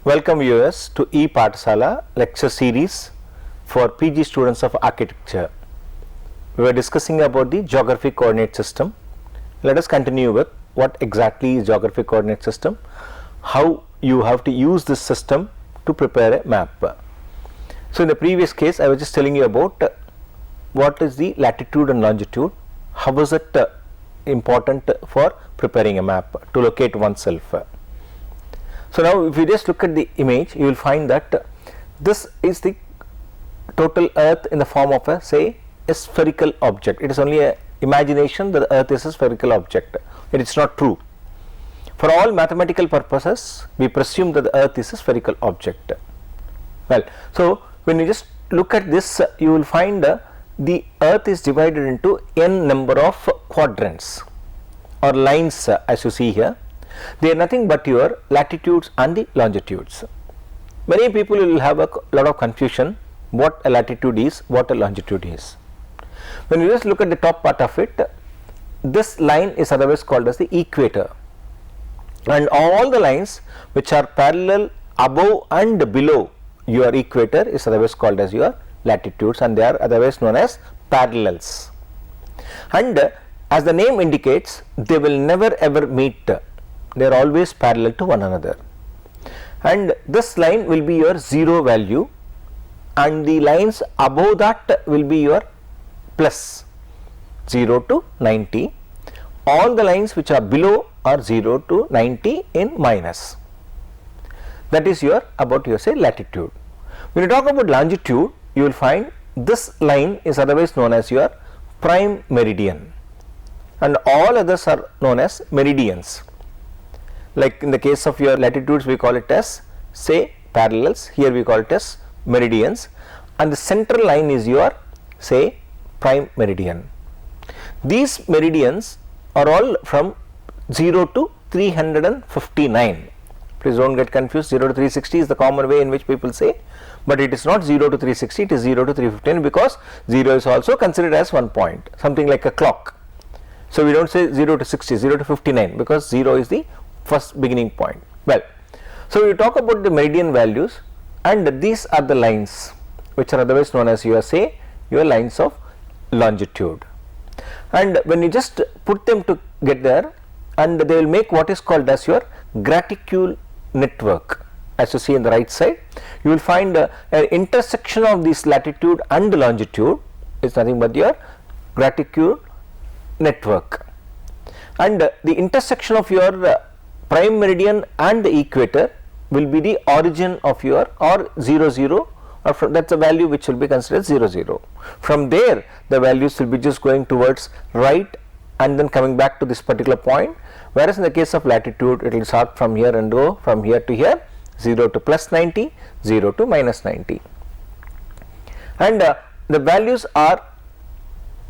Welcome viewers to E-Pathshala lecture series for PG students of architecture. We were discussing about the geographic coordinate system. Let us continue with what exactly is geographic coordinate system, how you have to use this system to prepare a map. So in the previous case I was just telling you about what is the latitude and longitude, how is it important for preparing a map to locate oneself. So now if you just look at the image, you will find that this is the total earth in the form of a spherical object. It is only a imagination that the earth is a spherical object. It is not true. For all mathematical purposes, we presume that the earth is a spherical object. Well, so when you just look at this, you will find the earth is divided into n number of quadrants or lines, as you see here. They are nothing but your latitudes and the longitudes. Many people will have a lot of confusion what a latitude is, what a longitude is. When you just look at the top part of it, this line is otherwise called as the equator, and all the lines which are parallel above and below your equator is otherwise called as your latitudes, and they are otherwise known as parallels. And as the name indicates, they will never ever meet. They are always parallel to one another, and this line will be your zero value, and the lines above that will be your plus 0 to 90. All the lines which are below are 0 to 90 in minus. That is your about your latitude. When you talk about longitude, you will find this line is otherwise known as your prime meridian, and all others are known as meridians. Like in the case of your latitudes, we call it as parallels. Here we call it as meridians, and the central line is your prime meridian. These meridians are all from 0 to 359. Please don't get confused. 0 to 360 is the common way in which people say, but it is not 0 to 360, it is 0 to 359, because 0 is also considered as one point, something like a clock. So we don't say 0 to 60, 0 to 59, because 0 is the first beginning point. Well, so we talk about the meridian values, and these are the lines which are otherwise known as your lines of longitude. And when you just put them together, and they will make what is called as your graticule network. As you see in the right side, you will find an intersection of this latitude and longitude is nothing but your graticule network, and the intersection of your prime meridian and the equator will be the origin of your or 0 0, or that is the value which will be considered 0 0. From there the values will be just going towards right and then coming back to this particular point, whereas in the case of latitude it will start from here and go from here to here, 0 to plus 90, 0 to minus 90, and the values are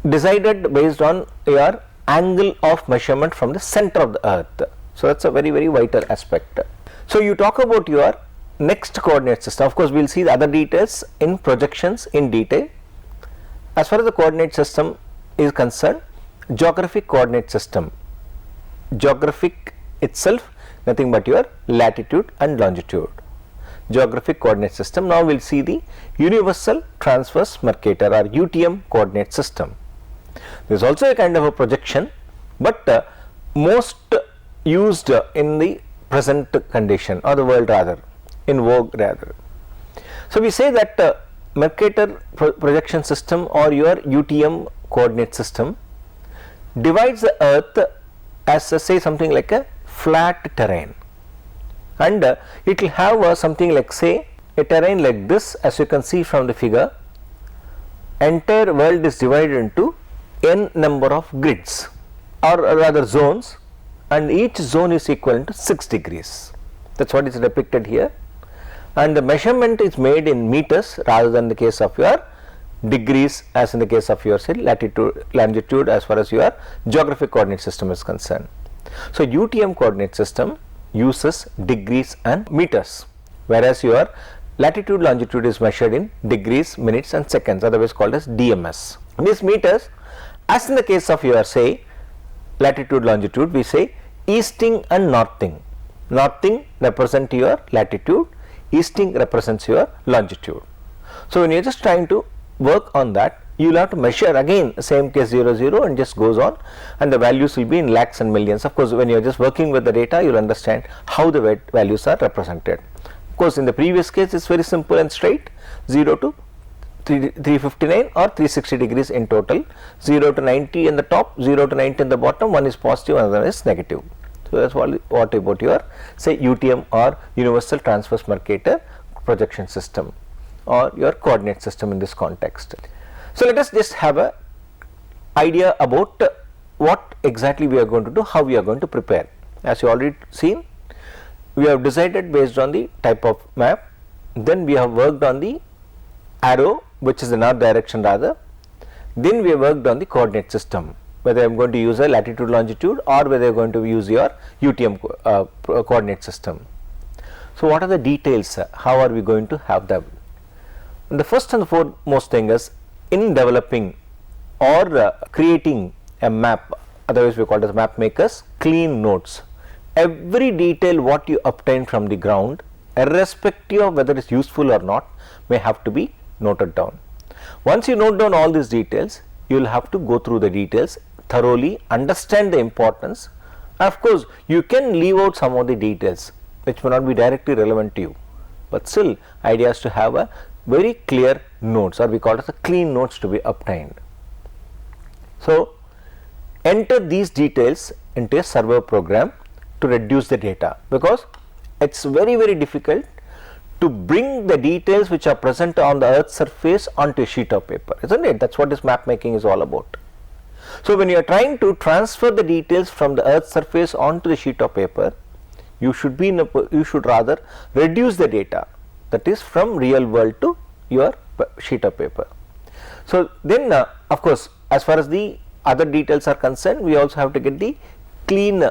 decided based on your angle of measurement from the center of the earth. So that's a very vital aspect. So you talk about your next coordinate system. Of course we will see the other details in projections in detail. As far as the coordinate system is concerned, geographic coordinate system, geographic itself nothing but your latitude and longitude, geographic coordinate system. Now we will see the universal transverse Mercator or UTM coordinate system. There is also a kind of a projection, but most used in the present condition, or the world rather, in vogue rather. So we say that Mercator projection system or your UTM coordinate system divides the earth as something like a flat terrain, and it will have something like a terrain like this. As you can see from the figure, entire world is divided into n number of grids, or rather zones, and each zone is equivalent to 6 degrees. That is what is depicted here, and the measurement is made in meters rather than the case of your degrees, as in the case of your latitude, longitude, as far as your geographic coordinate system is concerned. So UTM coordinate system uses degrees and meters, whereas your latitude longitude is measured in degrees, minutes and seconds, otherwise called as DMS. These meters, as in the case of your latitude longitude, we say easting and northing. Northing represent your latitude, easting represents your longitude. So when you're just trying to work on that, you will have to measure again same case 0 0 and just goes on, and the values will be in lakhs and millions. Of course, when you are just working with the data, you will understand how the values are represented. Of course, in the previous case it's very simple and straight, 0 to 359 or 360 degrees in total, 0 to 90 in the top, 0 to 90 in the bottom, one is positive, another is negative. So that's what about your say UTM or Universal Transverse Mercator projection system or your coordinate system in this context. So let us just have a idea about what exactly we are going to do, how we are going to prepare. As you already seen, we have decided based on the type of map, then we have worked on the arrow, which is the north direction rather, then we have worked on the coordinate system, whether I am going to use a latitude longitude or whether I am going to use your UTM coordinate system. So what are the details, how are we going to have them? And the first and the foremost thing is, in developing or creating a map, otherwise we call it as map makers, clean notes. Every detail what you obtain from the ground, irrespective of whether it is useful or not, may have to be noted down. Once you note down all these details, you will have to go through the details thoroughly, understand the importance. Of course, you can leave out some of the details which may not be directly relevant to you, but still idea is to have a very clear notes, or we call it as a clean notes to be obtained. So enter these details into a server program to reduce the data, because it's very difficult to bring the details which are present on the earth's surface onto a sheet of paper, isn't it? That's what this map making is all about. So when you are trying to transfer the details from the earth's surface onto the sheet of paper, you should rather reduce the data, that is from real world to your sheet of paper. So then of course, as far as the other details are concerned, we also have to get the clean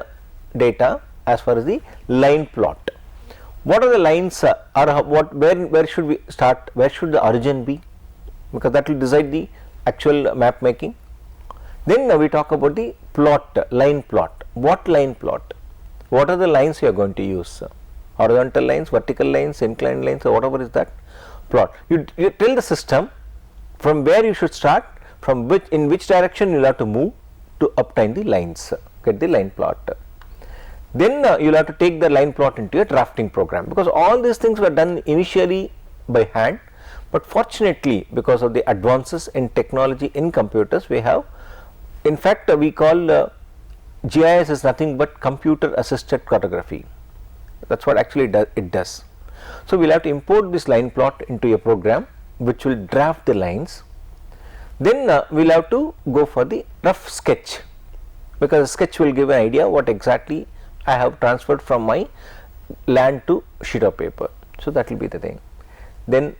data as far as the line plot. What are the lines where should we start, where should the origin be, because that will decide the actual map making. Then we talk about the plot, line plot. What line plot? What are the lines you are going to use? Horizontal lines, vertical lines, inclined lines, or whatever is that plot. You tell the system from where you should start, from in which direction you will have to move to obtain the lines, get the line plot. Then you will have to take the line plot into a drafting program, because all these things were done initially by hand, but fortunately because of the advances in technology in computers, we have, in fact we call GIS is nothing but computer assisted cartography. That's what actually it does. So we will have to import this line plot into a program which will draft the lines. Then we will have to go for the rough sketch, because the sketch will give an idea what exactly I have transferred from my land to sheet of paper. So that will be the thing. Then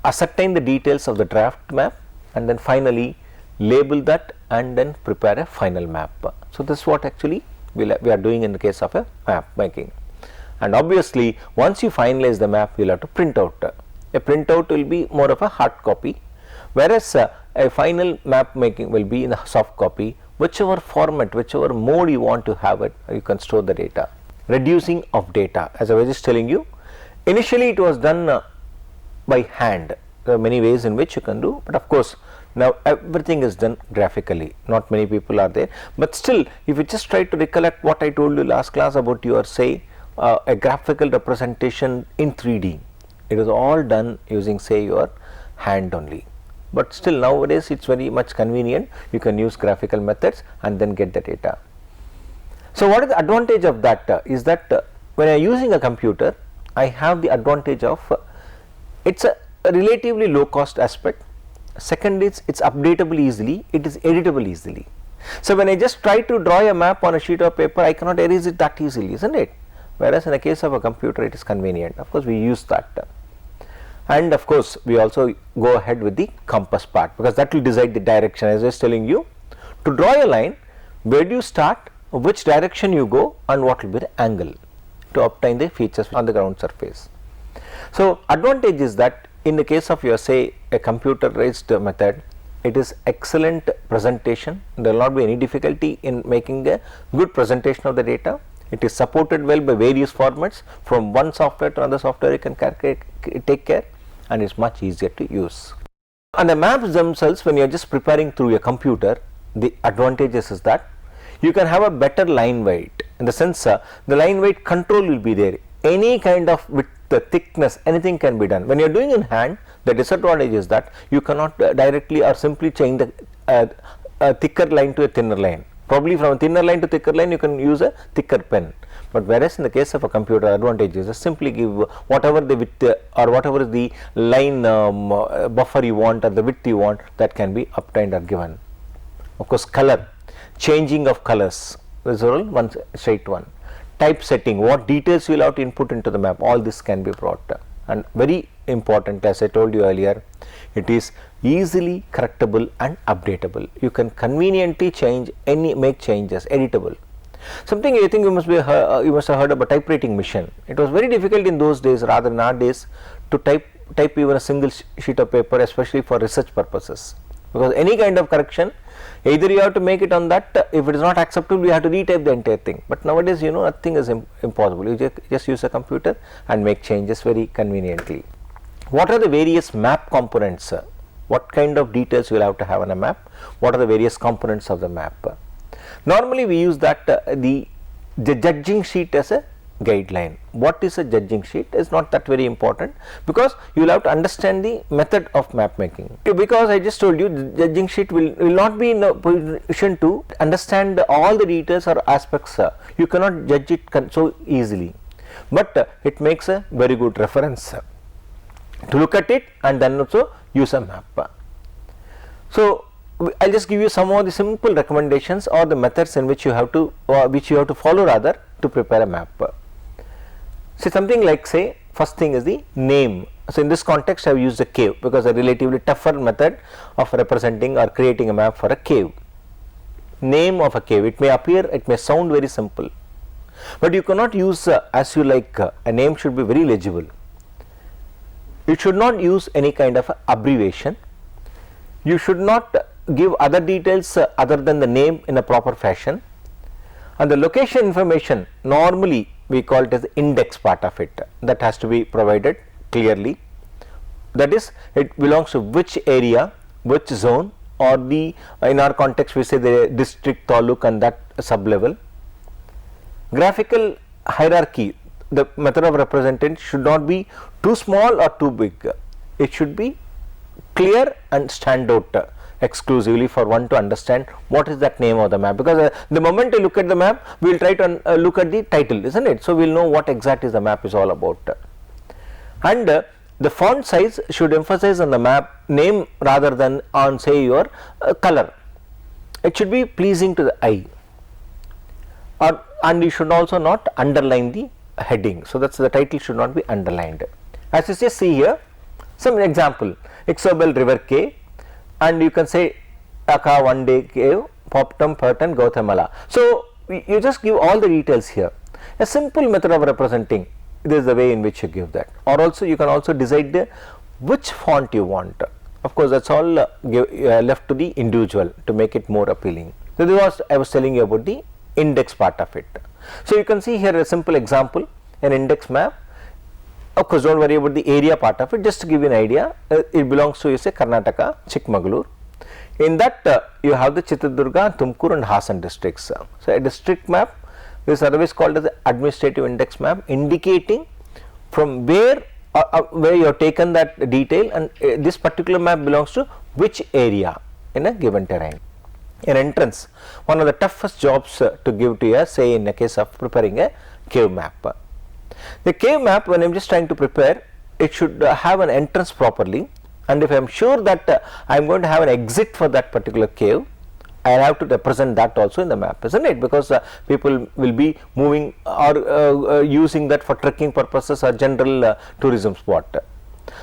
ascertain the details of the draft map, and then finally label that and then prepare a final map. So this is what actually we are doing in the case of a map making. And obviously once you finalize the map, you will have to print out. A printout will be more of a hard copy, whereas a final map making will be in a soft copy. Whichever format, whichever mode you want to have it, you can store the data. Reducing of data, as I was just telling you, initially it was done by hand. There are many ways in which you can do, but of course now everything is done graphically. Not many people are there, but still if you just try to recollect what I told you last class about your say a graphical representation in 3D, it is all done using say your hand only. But still nowadays it is very much convenient, you can use graphical methods and then get the data. So what is the advantage of that? Is that when I am using a computer, I have the advantage of it is a relatively low cost aspect. Second is it's updatable easily, it is editable easily. So when I just try to draw a map on a sheet of paper, I cannot erase it that easily, isn't it? Whereas in the case of a computer it is convenient. Of course we use that. And of course we also go ahead with the compass part, because that will decide the direction. As I was telling you, to draw a line, where do you start, which direction you go, and what will be the angle to obtain the features on the ground surface. So advantage is that in the case of your say a computerized method, it is excellent presentation. There will not be any difficulty in making a good presentation of the data. It is supported well by various formats. From one software to another software you can take care, and it's much easier to use. And the maps themselves, when you are just preparing through your computer, the advantages is that you can have a better line weight, in the sense the line weight control will be there. Any kind of width, thickness, anything can be done. When you are doing in hand, the disadvantage is that you cannot directly or simply change the thicker line to a thinner line. Probably from a thinner line to thicker line you can use a thicker pen, but whereas in the case of a computer, advantage is simply give whatever the width or whatever is the line buffer you want or the width you want, that can be obtained or given. Of course, color, changing of colors, this is all one straight one. Typesetting, what details you will have to input into the map, all this can be brought. And very important, as I told you earlier, it is easily correctable and updatable. You can conveniently make changes, editable. Something I think you must have heard about typewriting machine. It was very difficult in those days, rather nowadays, to type even a single sheet of paper, especially for research purposes, because any kind of correction, either you have to make it on that, if it is not acceptable you have to retype the entire thing. But nowadays, nothing is impossible. You just use a computer and make changes very conveniently. What are the various map components? What kind of details you will have to have on a map? What are the various components of the map? Normally we use that the judging sheet as a guideline. What is a judging sheet is not that very important, because you will have to understand the method of map making. Because I just told you, the judging sheet will not be in a position to understand all the details or aspects. You cannot judge it so easily, but it makes a very good reference to look at it and then also use a map. So I'll just give you some of the simple recommendations or the methods in which you have to follow rather to prepare a map. So something like, say, first thing is the name. So in this context I have used a cave because a relatively tougher method of representing or creating a map for a cave. Name of a cave, it may sound very simple, but you cannot use as you like. A name should be very legible. You should not use any kind of abbreviation. You should not give other details other than the name in a proper fashion. And the location information, normally we call it as the index part of it, that has to be provided clearly. That is, it belongs to which area, which zone, or in our context we say the district, taluk and that sub level. Graphical hierarchy, the method of representation should not be too small or too big. It should be clear and stand out exclusively for one to understand what is that name of the map, because the moment you look at the map we will try to look at the title, isn't it? So we will know what exactly the map is all about. And the font size should emphasize on the map name rather than on, say, your color. It should be pleasing to the eye, and you should also not underline the heading, so that's the title should not be underlined. As you just see here, some example, Ixobel River Cave, and you can say Aka One Day Cave, Poptum, Perton, Gautamala. So you just give all the details here. A simple method of representing, this is the way in which you give that. Or also you can also decide which font you want. Of course, that's all left to the individual to make it more appealing. So this was, I was telling you about the index part of it. So you can see here a simple example, an index map. Of course, don't worry about the area part of it, just to give you an idea. It belongs to, you say, Karnataka, Chikmagalur. In that you have the Chitradurga, Tumkur and Hasan districts. So a district map is otherwise called as the administrative index map, indicating from where you have taken that detail, and this particular map belongs to which area in a given terrain. An entrance, one of the toughest jobs to give to you, say in a case of preparing a cave map. The cave map, when I am just trying to prepare, it should have an entrance properly, and if I am sure that I am going to have an exit for that particular cave, I will have to represent that also in the map, isn't it? Because people will be moving or using that for trekking purposes or general tourism spot.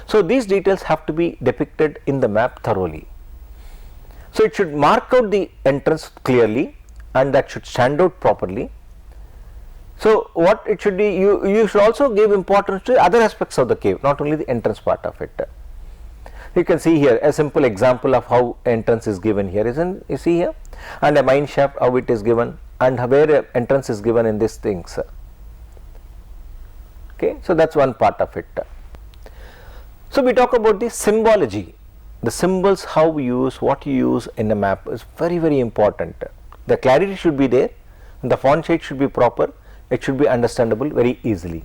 So these details have to be depicted in the map thoroughly. So it should mark out the entrance clearly, and that should stand out properly. So what it should be, you should also give importance to other aspects of the cave, not only the entrance part of it. You can see here a simple example of how entrance is given here, isn't you see here, and a mine shaft how it is given, and where entrance is given in these things. Okay, so that's one part of it. So we talk about the symbology, the symbols, how we use, what you use in the map is very important. The clarity should be there, the font shade should be proper, it should be understandable very easily.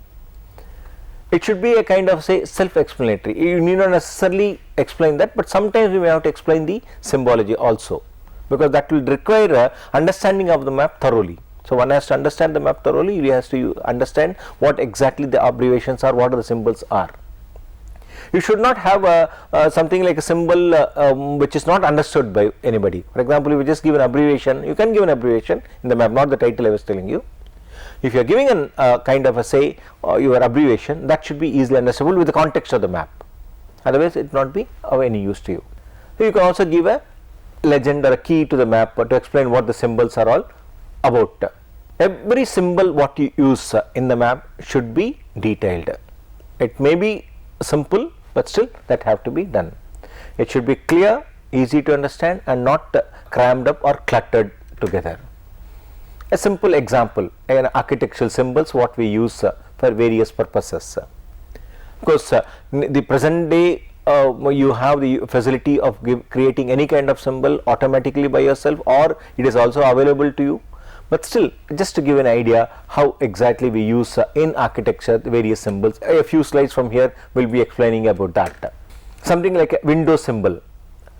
It should be a kind of, say, self-explanatory. You need not necessarily explain that, but sometimes we may have to explain the symbology also, because that will require a understanding of the map thoroughly. So one has to understand the map thoroughly, he has to understand what exactly the abbreviations are, what are the symbols are. You should not have something like a symbol which is not understood by anybody. For example, if you just give an abbreviation, you can give an abbreviation in the map, not the title I was telling you. If you are giving an kind of a, say, your abbreviation, that should be easily understandable with the context of the map, otherwise it will not be of any use to you. So you can also give a legend or a key to the map to explain what the symbols are all about. Every symbol what you use in the map should be detailed. It may be simple, but still that have to be done. It should be clear, easy to understand, and not crammed up or cluttered together. A simple example, an architectural symbols what we use for various purposes. Of course, the present day you have the facility of creating any kind of symbol automatically by yourself, or it is also available to you, but still just to give an idea how exactly we use in architecture the various symbols. A few slides from here will be explaining about that. Something like a window symbol.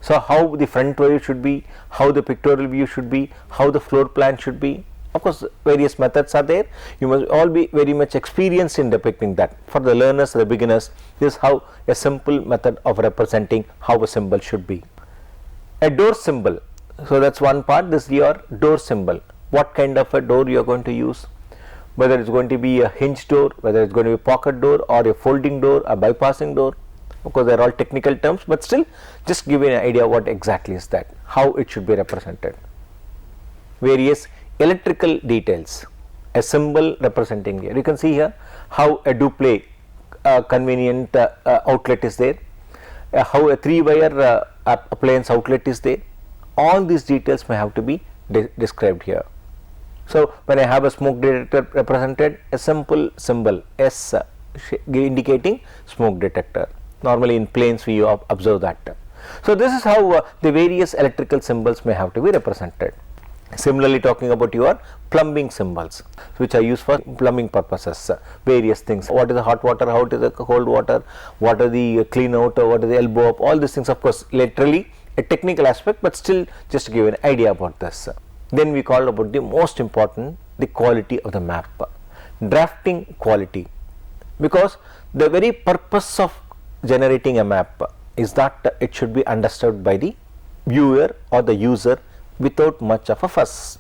So how the front view should be, how the pictorial view should be, how the floor plan should be. Of course, various methods are there. You must all be very much experienced in depicting that. For the learners, the beginners, this is how a simple method of representing how a symbol should be. A door symbol. So that's one part. This is your door symbol. What kind of a door you are going to use, whether it's going to be a hinge door, whether it's going to be a pocket door or a folding door, a bypassing door. Of course, they are all technical terms, but still just give you an idea what exactly is that, how it should be represented. Various electrical details, a symbol representing here. You can see here how a duple convenient outlet is there, how a 3-wire appliance outlet is there. All these details may have to be described here. So when I have a smoke detector represented, a simple symbol S indicating smoke detector. Normally in planes we observe that. So this is how the various electrical symbols may have to be represented. Similarly, talking about your plumbing symbols, which are used for plumbing purposes, various things. What is the hot water, how is the cold water, what are the clean out, what is the elbow up, all these things, of course literally a technical aspect, but still just to give an idea about this. Then we call about the most important, the quality of the map, drafting quality, because the very purpose of generating a map is that it should be understood by the viewer or the user without much of a fuss.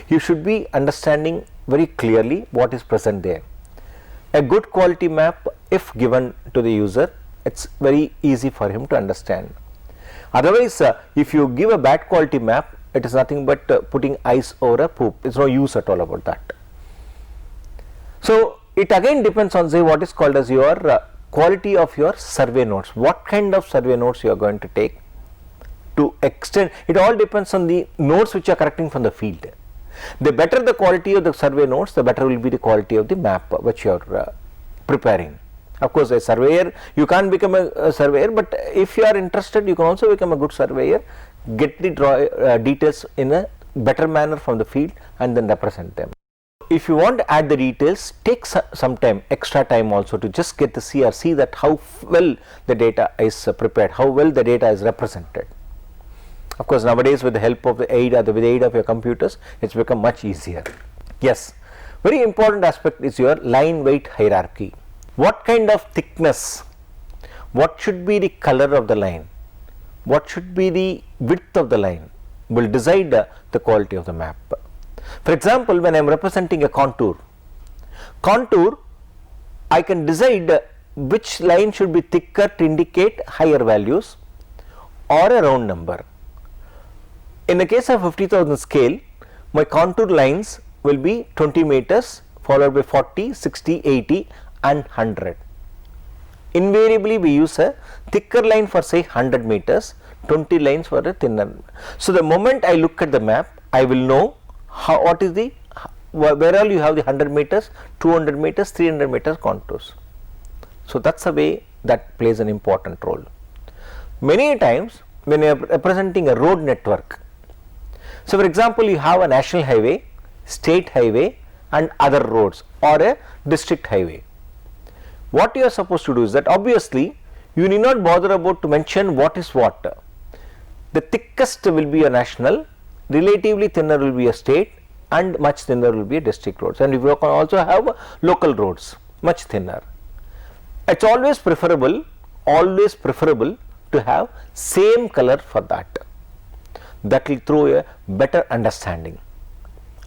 You should be understanding very clearly what is present there. A good quality map, if given to the user, it's very easy for him to understand. Otherwise, if you give a bad quality map, it is nothing but putting ice over a poop. It's no use at all about that. So it again depends on, say, what is called as your quality of your survey notes. What kind of survey notes you are going to take. To extend, it all depends on the notes which you are correcting from the field. The better the quality of the survey notes, the better will be the quality of the map which you are preparing. Of course, a surveyor, you can't become a surveyor, but if you are interested, you can also become a good surveyor, get the details in a better manner from the field and then represent them. If you want to add the details, take some time, extra time also, to just get the see that how well the data is prepared, how well the data is represented. Of course, nowadays with the help of the aid or with the aid of your computers, it's become much easier. Yes, very important aspect is your line weight hierarchy. What kind of thickness, what should be the color of the line, what should be the width of the line will decide the quality of the map. For example, when I am representing a contour, I can decide which line should be thicker to indicate higher values or a round number. In the case of 50,000 scale, my contour lines will be 20 meters followed by 40, 60, 80 and 100. Invariably we use a thicker line for, say, 100 meters, 20 lines for a thinner. So the moment I look at the map, I will know what is the, where all you have the 100 meters, 200 meters, 300 meters contours. So that's the way that plays an important role. Many times when you are representing a road network, so for example you have a national highway, state highway and other roads, or a district highway. What you are supposed to do is that obviously you need not bother about to mention what is what. The thickest will be a national, relatively thinner will be a state, and much thinner will be a district roads, and you can also have local roads, much thinner. It's always preferable to have same color for that. That will throw a better understanding.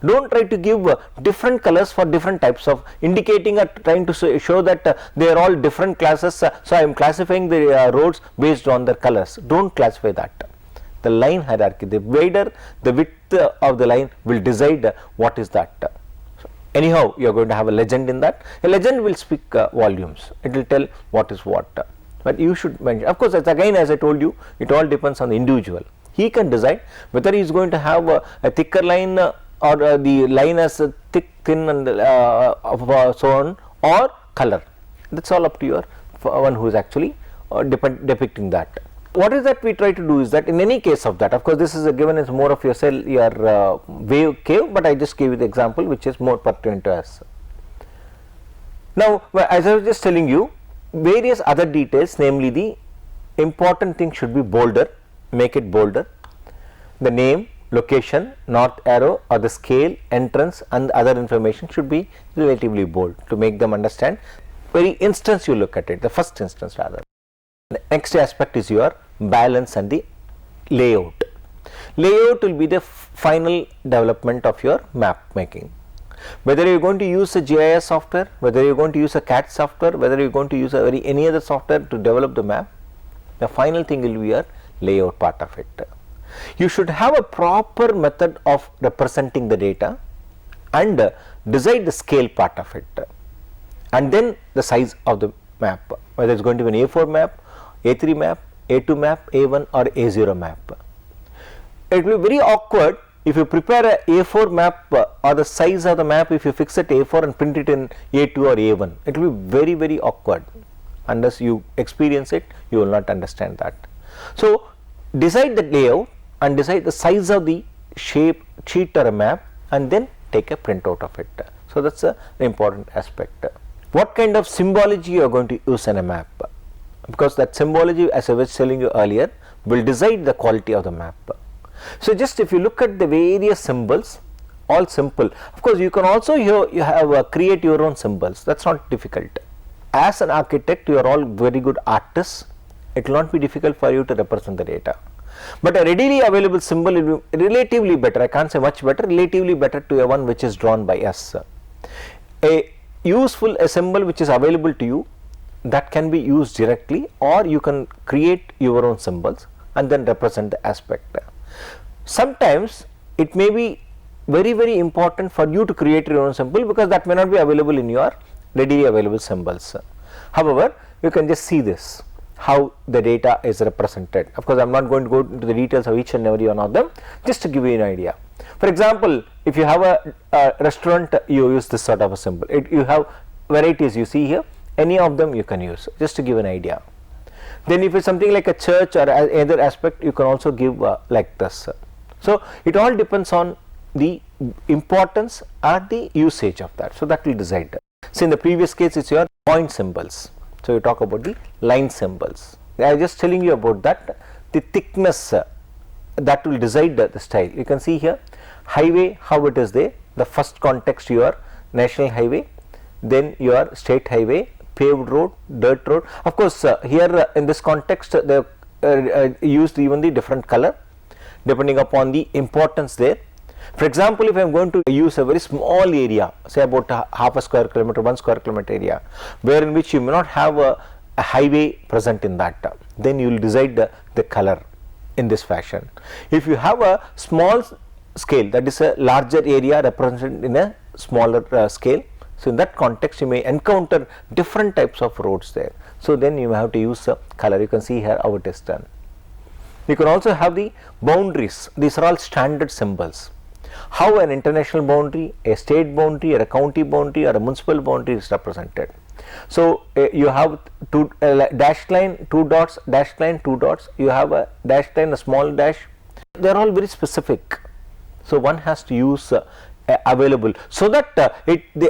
Don't try to give different colors for different types of, indicating or trying to show that they are all different classes, so I am classifying the roads based on their colors. Don't classify that. The line hierarchy, the wider the width of the line will decide what is that. So anyhow, you are going to have a legend in that. A legend will speak volumes. It will tell what is what. But you should mention, of course, again as I told you, it all depends on the individual. He can decide whether he is going to have a thicker line or the line as a thick, thin and so on, or color. That's all up to your one who is actually depicting that. What is that we try to do is that in any case of that, of course this is given as more of your cell, your wave cave, but I just gave you the example which is more pertinent to us. Now as I was just telling you, various other details, namely the important thing should be bolder, make it bolder. The name, location, north arrow or the scale, entrance and other information should be relatively bold to make them understand. Very instance you look at it, the first instance rather. The next aspect is your balance and the layout. Layout will be the final development of your map making. Whether you are going to use a GIS software, whether you are going to use a CAD software, whether you are going to use any other software to develop the map, the final thing will be your layout part of it. You should have a proper method of representing the data and decide the scale part of it, and then the size of the map, whether it is going to be an A4 map, A3 map, A2 map, A1 or A0 map. It will be very awkward if you prepare a A4 map or the size of the map, if you fix it A4 and print it in A2 or A1, it will be very, very awkward. Unless you experience it, you will not understand that. So decide the layout and decide the size of the shape sheet or a map, and then take a printout of it. So that's an important aspect. What kind of symbology you are going to use in a map, because that symbology, as I was telling you earlier, will decide the quality of the map. So just if you look at the various symbols, all simple. Of course you can also create your own symbols. That's not difficult. As an architect, you are all very good artists. It will not be difficult for you to represent the data. But a readily available symbol will be relatively better. I can't say much better, relatively better to a one which is drawn by us. A symbol which is available to you, that can be used directly, or you can create your own symbols and then represent the aspect. Sometimes it may be very, very important for you to create your own symbol, because that may not be available in your readily available symbols. However, you can just see this, how the data is represented. Of course, I am not going to go into the details of each and every one of them, just to give you an idea. For example, if you have a restaurant, you use this sort of a symbol. You have varieties you see here, any of them you can use, just to give an idea. Then if it's something like a church or other aspect, you can also give like this. So it all depends on the importance or the usage of that. So that will decide. So in the previous case, it's your point symbols. So you talk about the line symbols. I was just telling you about that. The thickness that will decide the style. You can see here highway, how it is there. The first context your national highway, then your state highway, paved road, dirt road. Of course, here in this context they used even the different color depending upon the importance there. For example, if I am going to use a very small area, say about half a square kilometer, 1 square kilometer area, where in which you may not have a highway present in that, then you will decide the color in this fashion. If you have a small scale, that is a larger area represented in a smaller scale, so in that context you may encounter different types of roads there. So then you have to use a color. You can see here how it is done. You can also have the boundaries. These are all standard symbols. how an international boundary, a state boundary, or a county boundary, or a municipal boundary is represented. So you have two dashed line, two dots, dashed line, two dots. You have a dashed line, a small dash. They are all very specific. So one has to use available so that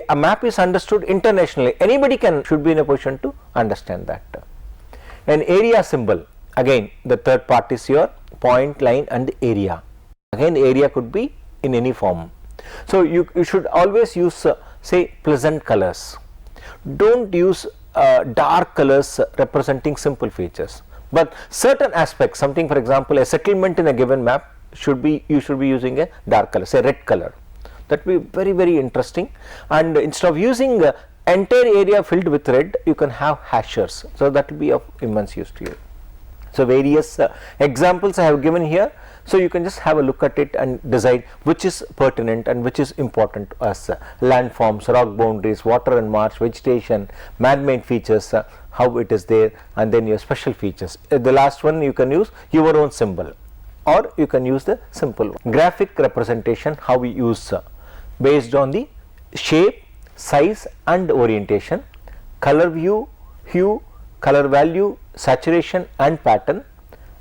a map is understood internationally. Anybody should be in a position to understand that. An area symbol, again the third part is your point, line, and the area. Again, the area could be in any form. So you should always use say pleasant colors. Don't use dark colors representing simple features, but certain aspects, something for example a settlement in a given map you should be using a dark color, say red color. That will be very, very interesting, and instead of using entire area filled with red, you can have hashers, so that will be of immense use to you. So various examples I have given here, so you can just have a look at it and decide which is pertinent and which is important to us. Landforms, rock boundaries, water and marsh, vegetation, man-made features, how it is there, and then your special features. The last one you can use your own symbol, or you can use the simple one. Graphic representation, how we use based on the shape, size and orientation, color view, hue, color value, saturation and pattern,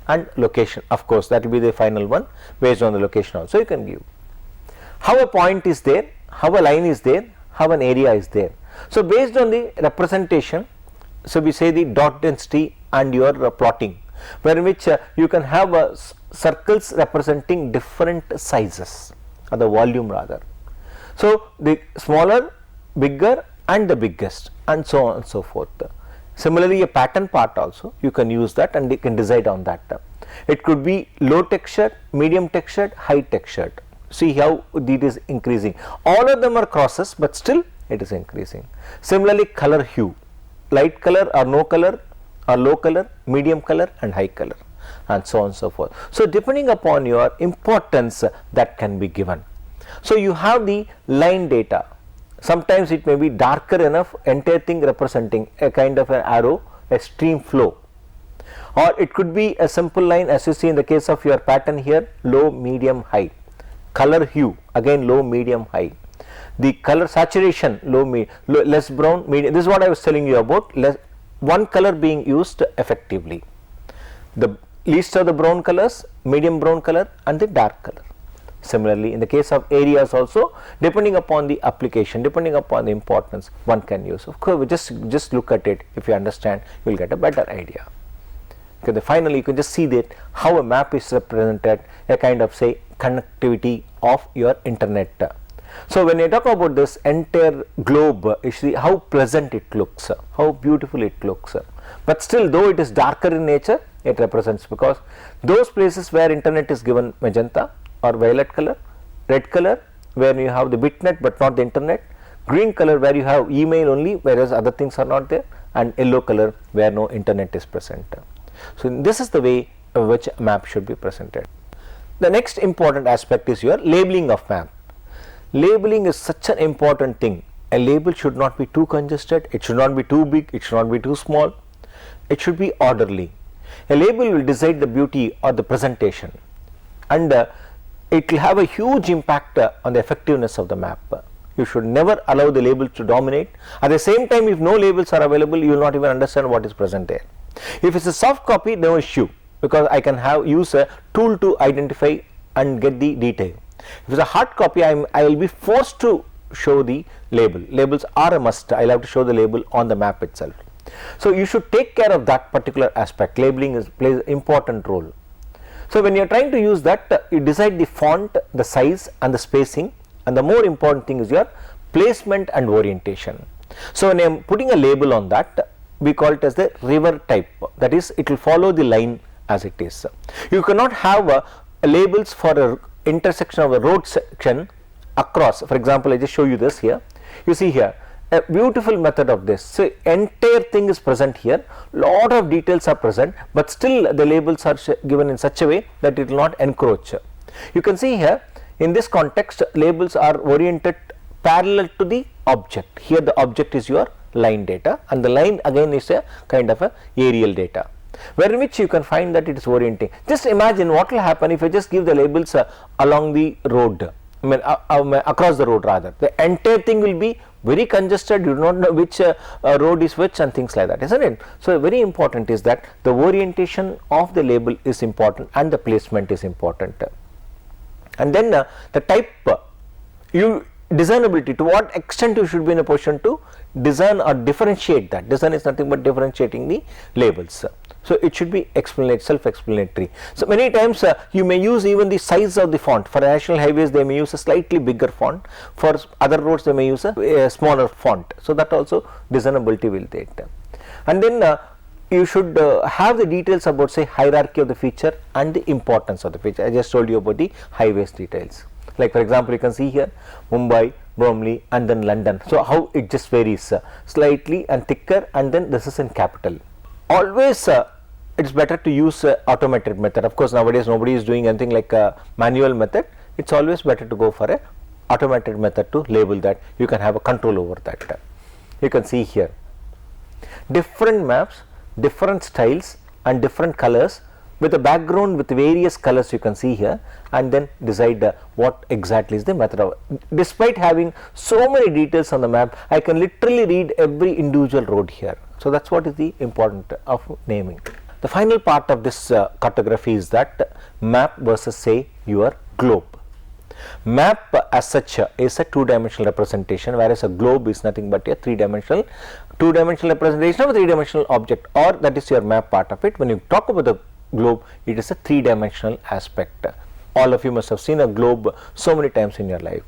and location. Of course, that will be the final one based on the location also you can give. How a point is there, how a line is there, how an area is there. So based on the representation, so we say the dot density and your plotting, where in which you can have circles representing different sizes, or the volume rather. So the smaller, bigger and the biggest, and so on and so forth. Similarly, a pattern part also you can use that and you can decide on that. It could be low textured, medium textured, high textured. See how it is increasing. All of them are crosses, but still it is increasing. Similarly, color hue, light color or no color or low color, medium color and high color, and so on and so forth. So depending upon your importance that can be given. So you have the line data. Sometimes it may be darker enough, entire thing representing a kind of an arrow, a stream flow, or it could be a simple line as you see in the case of your pattern here, low, medium, high. Color hue, again low, medium, high. The color saturation, low, less brown, medium. This is what I was telling you about, one color being used effectively. The least of the brown colors, medium brown color and the dark color. Similarly, in the case of areas also, depending upon the application, depending upon the importance, one can use. Of course, just look at it. If you understand, you will get a better idea. Okay, finally, you can just see that how a map is represented, a kind of say connectivity of your internet. So when you talk about this entire globe, you see how pleasant it looks, how beautiful it looks. But still, though it is darker in nature, it represents, because those places where internet is given magenta or violet color, red color where you have the bitnet but not the internet, green color where you have email only whereas other things are not there, and yellow color where no internet is present. So this is the way which a map should be presented. The next important aspect is your labeling of map. Labeling is such an important thing. A label should not be too congested, it should not be too big, it should not be too small, it should be orderly. A label will decide the beauty or the presentation, and it will have a huge impact on the effectiveness of the map. You should never allow the labels to dominate. At the same time, if no labels are available, you will not even understand what is present there. If it's a soft copy, no issue, because I can use a tool to identify and get the detail. If it's a hard copy, I will be forced to show the label. Labels are a must. I will have to show the label on the map itself. So you should take care of that particular aspect. Labeling plays an important role. So when you are trying to use that, you decide the font, the size and the spacing, and the more important thing is your placement and orientation. So when I am putting a label on that, we call it as the river type, that is it will follow the line as it is. You cannot have labels for a intersection of a road section across. For example, I just show you this here. You see here a beautiful method of this. So entire thing is present here, lot of details are present, but still the labels are given in such a way that it will not encroach. You can see here in this context, labels are oriented parallel to the object. Here the object is your line data, and the line again is a kind of a aerial data, where in which you can find that it is orienting. Just imagine what will happen if I just give the labels along the road, across the road rather. The entire thing will be very congested, you do not know which road is which and things like that, isn't it? So very important is that the orientation of the label is important and the placement is important. And then the type, designability, to what extent you should be in a position to design or differentiate that. Design is nothing but differentiating the labels. So it should be self-explanatory. So many times you may use even the size of the font. For national highways they may use a slightly bigger font. For other roads they may use a smaller font. So that also designability will take time. And then you should have the details about, say, hierarchy of the feature and the importance of the feature. I just told you about the highways details. Like for example, you can see here Mumbai, Bromley and then London. So how it just varies slightly and thicker, and then this is in capital. Always it's better to use automated method. Of course nowadays nobody is doing anything like a manual method. It's always better to go for a automated method to label that. You can have a control over that. You can see here different maps, different styles and different colors with a background with various colors you can see here, and then decide what exactly is the method of. Despite having so many details on the map, I can literally read every individual road here. So that's what is the important of naming. The final part of this cartography is that map versus, say, your globe. Map as such is a two-dimensional representation, whereas a globe is nothing but a three-dimensional representation of a three-dimensional object, or that is your map part of it. When you talk about the globe, it is a three-dimensional aspect. All of you must have seen a globe so many times in your life.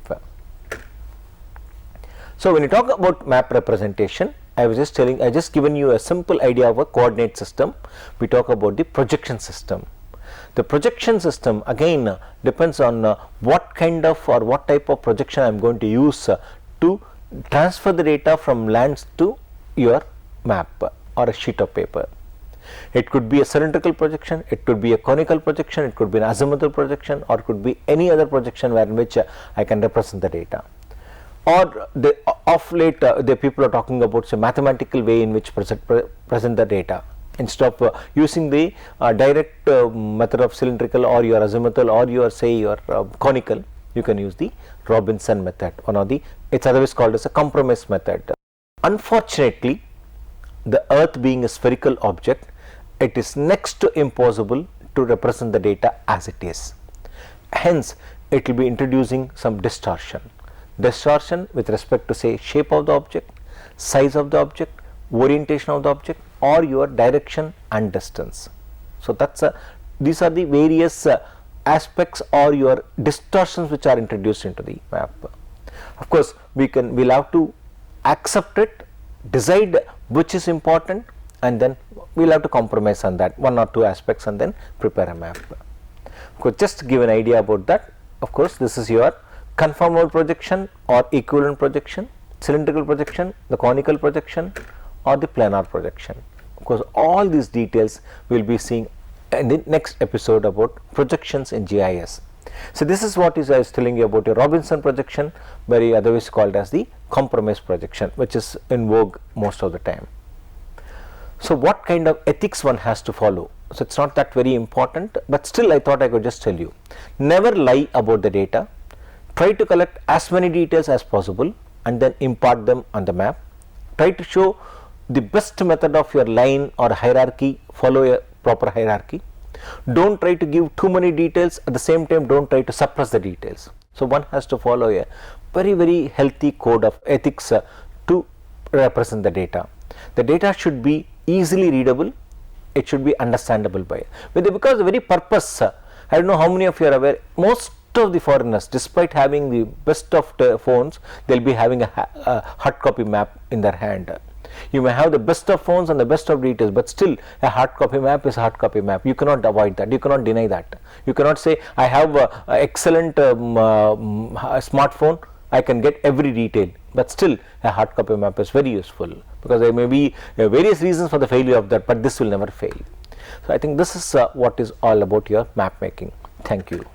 So when you talk about map representation, I was just telling, I just given you a simple idea of a coordinate system. We talk about the projection system. The projection system again depends on what kind of or what type of projection I am going to use to transfer the data from lands to your map or a sheet of paper. It could be a cylindrical projection, it could be a conical projection, it could be an azimuthal projection, or it could be any other projection where in which I can represent the data. Or of late the people are talking about a mathematical way in which present the data. Instead of using the direct method of cylindrical or your azimuthal or your, say, your conical, you can use the Robinson method, one of the, it's otherwise called as a compromise method. Unfortunately, the earth being a spherical object, it is next to impossible to represent the data as it is. Hence it will be introducing some distortion with respect to, say, shape of the object, size of the object, orientation of the object, or your direction and distance. So that's these are the various aspects or your distortions which are introduced into the map. Of course we'll have to accept it, decide which is important, and then we'll have to compromise on that one or two aspects and then prepare a map. Of course, just to give an idea about that, of course this is your conformal projection or equivalent projection, cylindrical projection, the conical projection, or the planar projection. Of course all these details we will be seeing in the next episode about projections in GIS. So this is what I was telling you about a Robinson projection, very otherwise called as the compromise projection, which is in vogue most of the time. So what kind of ethics one has to follow? So it's not that very important, but still I thought I could just tell you. Never lie about the data. Try to collect as many details as possible and then impart them on the map. Try to show the best method of your line or hierarchy, follow a proper hierarchy. Don't try to give too many details, at the same time don't try to suppress the details. So one has to follow a very healthy code of ethics to represent the data. The data should be easily readable, it should be understandable by, because the very purpose, I don't know how many of you are aware, most of the foreigners, despite having the best of the phones, they'll be having a hard copy map in their hand. You may have the best of phones and the best of details, but still a hard copy map is a hard copy map. You cannot avoid that, you cannot deny that. You cannot say I have a excellent smartphone, I can get every detail, but still a hard copy map is very useful, because there may be various reasons for the failure of that, but this will never fail. So I think this is what is all about your map making. Thank you.